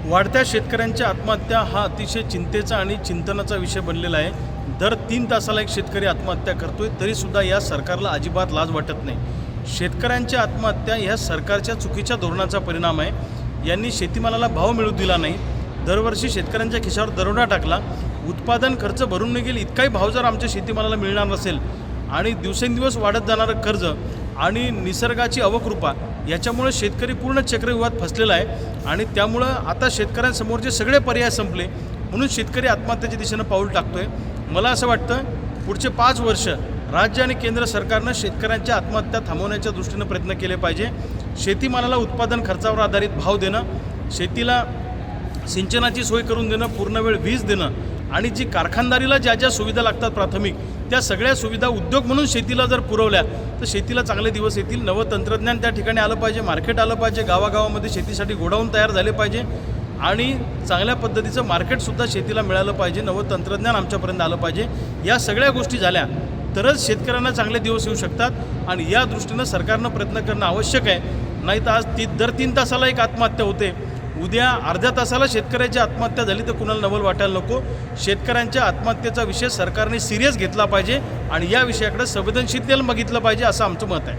वाढत्या शेतकऱ्यांच्या आत्महत्या हा अतिशय चिंतेचा आणि चिंतनाचा विषय बनलेला आहे। दर 3 तासाला एक शेतकरी आत्महत्या करतोय, तरीसुद्धा या सरकारला अजिबात लाज वाटत नाही। शेतकऱ्यांच्या आत्महत्या ह्या सरकारच्या चुकीच्या धोरणाचा परिणाम आहे। यांनी शेतीमालाला भाव मिळू दिला नाही, दरवर्षी शेतकऱ्यांच्या खिशावर दरोडा टाकला। उत्पादन खर्च भरून निघेल इतकाही भाव जर आमच्या शेतीमालाला मिळणार नसेल आणि दिवसेंदिवस वाढत जाणारं कर्ज आणि निसर्गाची अवकृपा याच्यामुळे शेतकरी पूर्ण चक्रव्यूहात फसलेला आहे आणि त्यामुळं आता शेतकऱ्यांसमोरचे सगळे पर्याय संपले, म्हणून शेतकरी आत्महत्येच्या दिशेनं पाऊल टाकतोय। मला असं वाटतं पुढचे 5 वर्ष राज्य आणि केंद्र सरकारनं शेतकऱ्यांच्या आत्महत्या थांबवण्याच्या दृष्टीनं प्रयत्न केले पाहिजे। शेतीमालाला उत्पादन खर्चावर आधारित भाव देणं, शेतीला सिंचनाची सोय करून देणं, पूर्णवेळ वीज देणं आणि जी कारखानदारीला ज्या ज्या सुविधा लागतात प्राथमिक, त्या सगळ्या सुविधा उद्योग म्हणून शेतीला जर पुरवल्या तर शेतीला चांगले दिवस येतील। नवं तंत्रज्ञान त्या ठिकाणी आलं पाहिजे, मार्केट आलं पाहिजे, गावागावामध्ये शेतीसाठी गोडाऊन तयार झाले पाहिजे आणि चांगल्या पद्धतीचं मार्केटसुद्धा शेतीला मिळालं पाहिजे, नवं तंत्रज्ञान आमच्यापर्यंत आलं पाहिजे। या सगळ्या गोष्टी झाल्या तरच शेतकऱ्यांना चांगले दिवस येऊ शकतात आणि या दृष्टीनं सरकारनं प्रयत्न करणं आवश्यक आहे। नाही तर आज दर 3 तासाला एक आत्महत्या होते, उद्या अर्ध्या तासाला शेतकऱ्याची आत्महत्या झाली तर कुणाला नवल वाटायला नको। शेतकऱ्यांच्या आत्महत्येचा विषय सरकारने सिरियस घेतला पाहिजे आणि या विषयाकडे संवेदनशीलतेने बघितलं पाहिजे असं आमचं मत आहे।